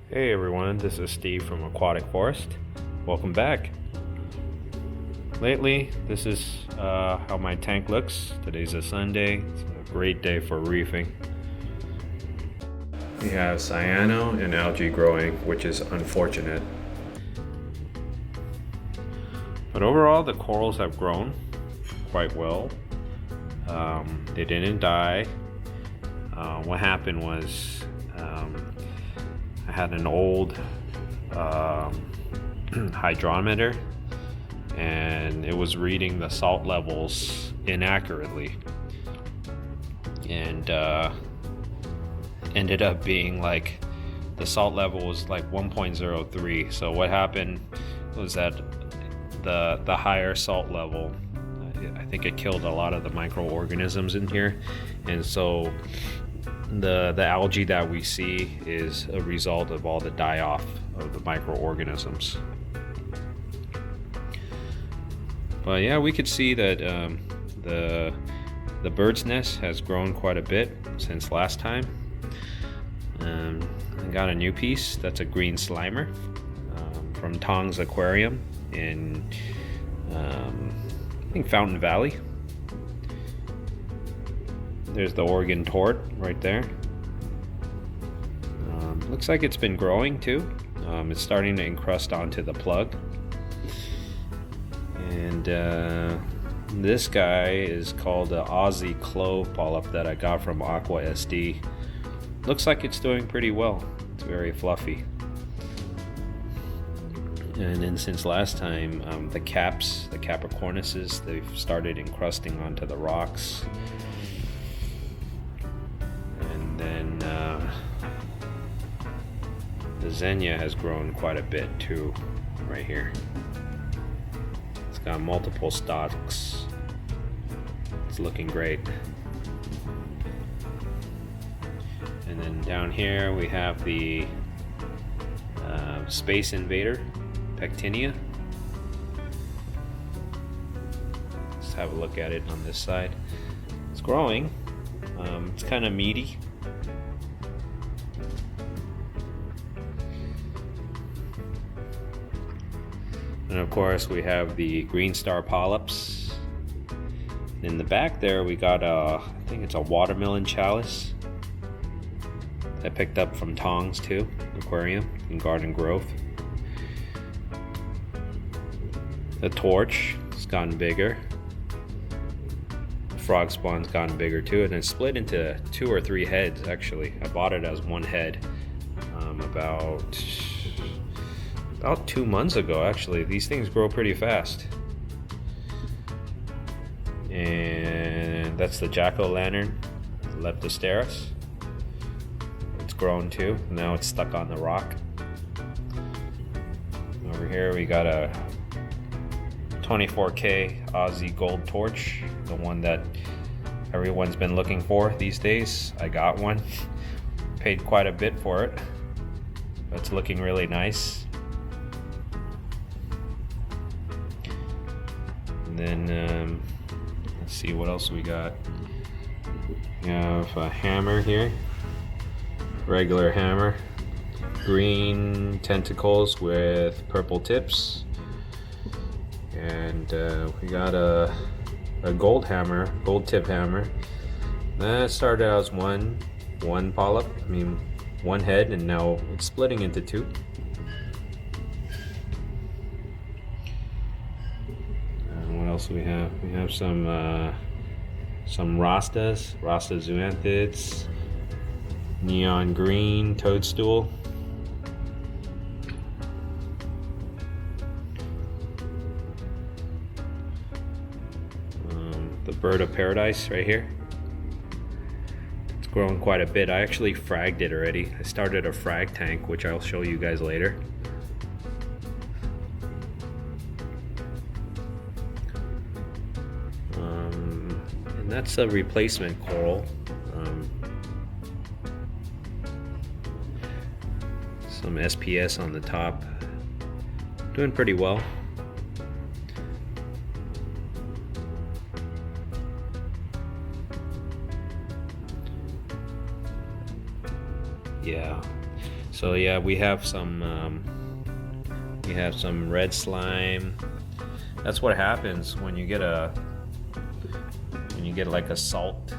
Hey everyone, this is Steve from Aquatic Forest. Welcome back. Lately, this is how my tank looks. Today's a Sunday. It's a great day for reefing. We have cyano and algae growing, which is unfortunate. But overall, the corals have grown quite well. They didn't die. What happened was I had an old hydrometer and it was reading the salt levels inaccurately, and ended up being like the salt level was like 1.03. So what happened was that the higher salt level, I think it killed a lot of the microorganisms in here, and so the algae that we see is a result of all the dieoff of the microorganisms. But yeah, we could see that the bird's nest has grown quite a bit since last time. I got a new piece. That's a green slimer from Tong's Aquarium in I think Fountain Valley. There's the Oregon tort right there. Looks like it's been growing too. It's starting to encrust onto the plug. And this guy is called the Aussie clove polyp that I got from Aqua SD. Looks like it's doing pretty well. It's very fluffy. And then since last time, the caps, the Capricornuses, they've started encrusting onto the rocks. And then the Xenia has grown quite a bit too, right here. It's got multiple stalks. It's looking great. And then down here we have the Space Invader, Pectinia. Let's have a look at it on this side. It's growing. It's kind of meaty. And of course we have the green star polyps. In the back there we got I think it's a watermelon chalice I picked up from Tong's too, Aquarium in Garden Grove. The torch has gotten bigger. The frog spawn's gotten bigger too, and it's split into 2 or 3 heads actually. I bought it as one head about 2 months ago actually. These things grow pretty fast. And that's the jack-o'-lantern, Leptosteris. It's grown too. Now it's stuck on the rock. Over here we got a 24K Aussie gold torch, the one that everyone's been looking for these days. I got one. Paid quite a bit for it. But it's looking really nice. And then let's see what else we got. We have a hammer here, regular hammer, green tentacles with purple tips. And we got a gold hammer, gold tip hammer. That started out as one polyp, one head, and now it's splitting into 2. What else do we have? We have some Rasta zoanthids, neon green toadstool. The bird of paradise right here. It's grown quite a bit. I actually fragged it already. I started a frag tank, which I'll show you guys later. And that's a replacement coral. Some SPS on the top. Doing pretty well. Yeah. So yeah, we have some red slime. That's what happens when you get like a salt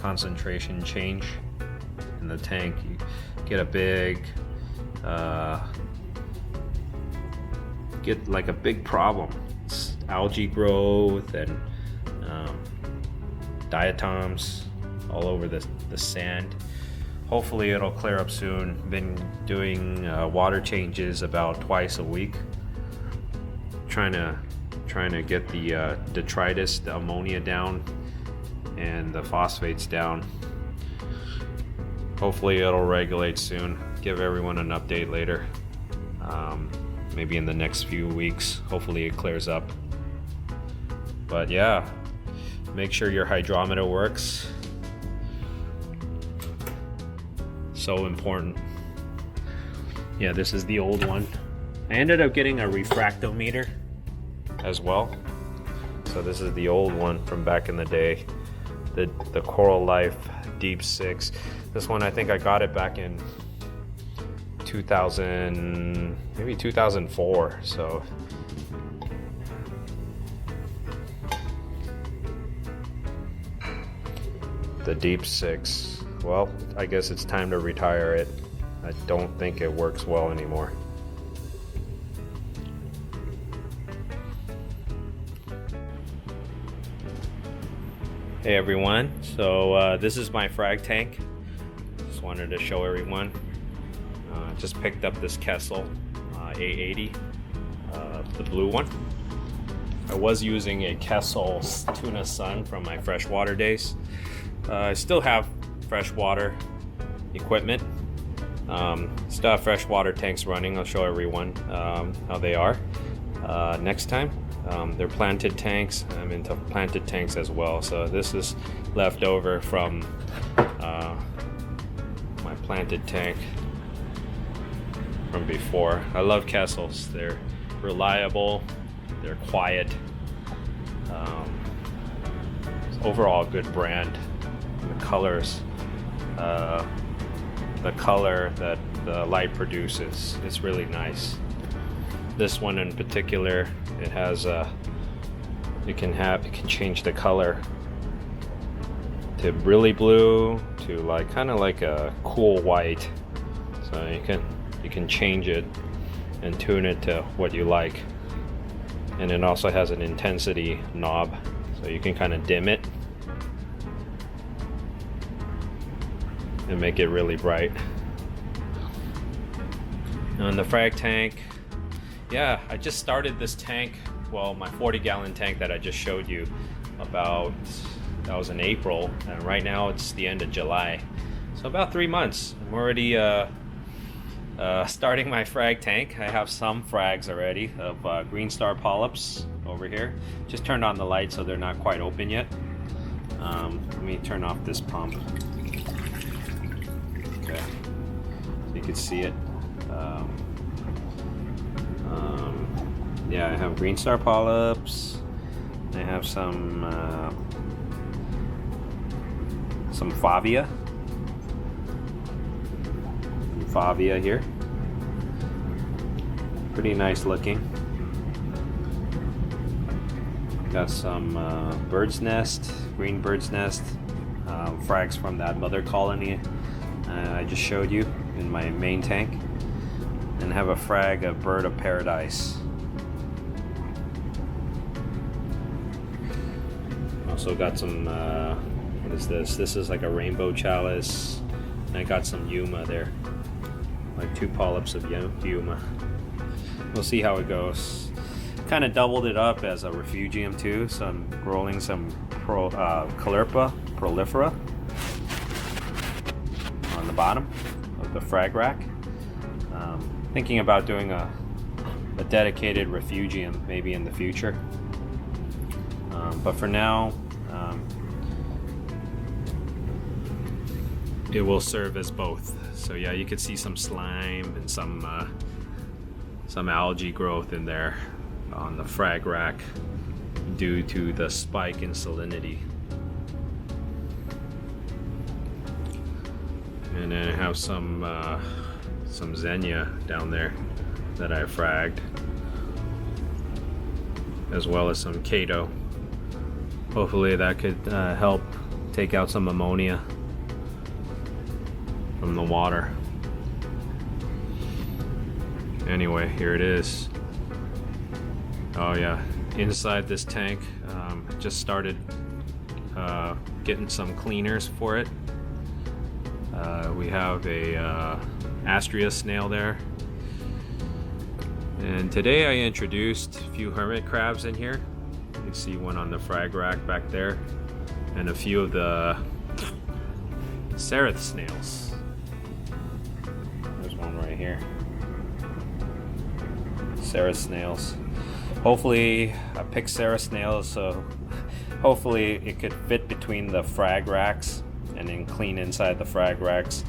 concentration change in the tank. You get a big problem. It's algae growth and diatoms all over the sand. Hopefully it'll clear up soon. Been doing water changes about twice a week, trying to get the detritus, the ammonia down, and the phosphates down. Hopefully it'll regulate soon. Give everyone an update later, maybe in the next few weeks. Hopefully it clears up. But yeah, make sure your hydrometer works. So important. Yeah, this is the old one. I ended up getting a refractometer as well. So this is the old one from back in the day, the Coral Life Deep 6. This one, I think I got it back in 2000, maybe 2004. So the Deep 6. Well, I guess it's time to retire it. I don't think it works well anymore. Hey everyone, so this is my frag tank. Just wanted to show everyone. Just picked up this Kessel A80, the blue one. I was using a Kessel Tuna Sun from my freshwater days. I still have freshwater equipment. Still have freshwater tanks running. I'll show everyone how they are next time. They're planted tanks. I'm into planted tanks as well. So this is left over from my planted tank from before. I love Kessels. They're reliable. They're quiet. Overall, good brand. The colors. The color that the light produces is really nice. This one in particular, it has you can change the color to really blue to like kind of like a cool white. So you can change it and tune it to what you like. And it also has an intensity knob, so you can kind of dim it and make it really bright. On the frag tank, yeah, I just started this tank, well, my 40-gallon tank that I just showed you about, that was in April, and right now it's the end of July. So about 3 months. I'm already starting my frag tank. I have some frags already of green star polyps over here. Just turned on the light so they're not quite open yet. Let me turn off this pump. Okay, so you can see it. Yeah, I have green star polyps. I have some favia. Favia here. Pretty nice looking. Got some bird's nest, green bird's nest, frags from that mother colony I just showed you in my main tank. And have a frag of bird of paradise. Also got some, what is this? This is like a rainbow chalice. And I got some Yuma there. Like 2 polyps of Yuma. We'll see how it goes. Kind of doubled it up as a refugium too, so I'm growing some Caulerpa prolifera on the bottom of the frag rack. Thinking about doing a dedicated refugium maybe in the future. But for now, it will serve as both. So yeah, you can see some slime and some algae growth in there on the frag rack due to the spike in salinity. And then I have some Xenia down there that I fragged, as well as some Cato. Hopefully that could help take out some ammonia from the water. Anyway, here it is. Oh yeah, inside this tank, just started getting some cleaners for it. We have a Astrea snail there. And today I introduced a few hermit crabs in here. You can see one on the frag rack back there, and a few of the seraph snails. There's one right here. Seraph snails. Hopefully, I picked seraph snails, so hopefully it could fit between the frag racks and then clean inside the frag racks.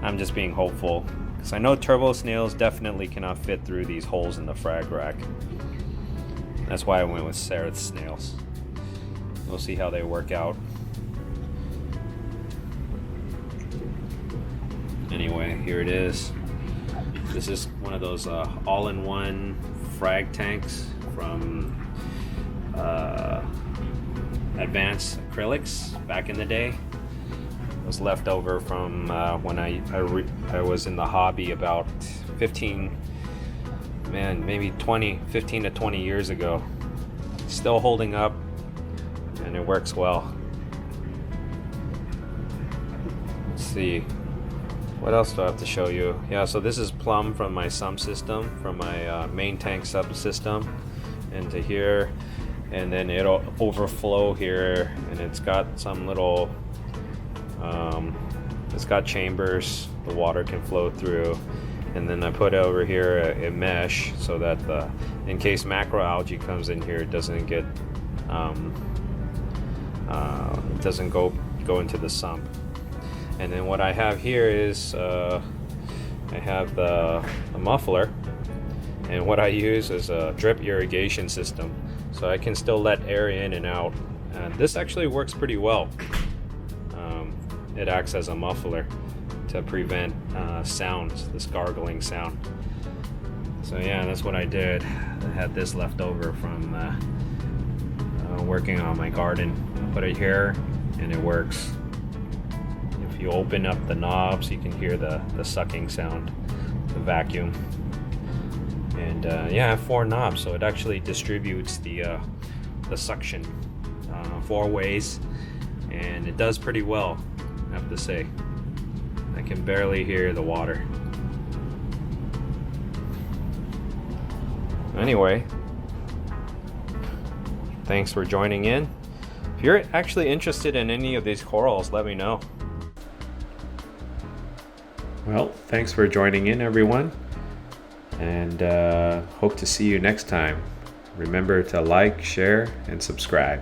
I'm just being hopeful, because I know turbo snails definitely cannot fit through these holes in the frag rack. That's why I went with seraph snails. We'll see how they work out. Anyway, here it is. This is one of those all-in-one frag tanks from Advanced Acrylics back in the day. It was left over from when I was in the hobby about 15 to 20 years ago. Still holding up, and it works well. Let's see, what else do I have to show you? Yeah, so this is plumb from my sump system, from my main tank subsystem into here, and then it'll overflow here, and it's got some little it's got chambers the water can flow through. And then I put over here a mesh so that in case macroalgae comes in here, it doesn't get it doesn't go into the sump. And then what I have here is I have the muffler, and what I use is a drip irrigation system, so I can still let air in and out. And this actually works pretty well. It acts as a muffler to prevent sounds, this gargling sound. So yeah, that's what I did. I had this left over from working on my garden. I put it here, and it works. If you open up the knobs, you can hear the sucking sound, the vacuum. And yeah, I have 4 knobs, so it actually distributes the suction 4 ways, and it does pretty well, I have to say. I can barely hear the water. Anyway, thanks for joining in. If you're actually interested in any of these corals, let me know. Well, thanks for joining in, everyone, and hope to see you next time. Remember to like, share, and subscribe.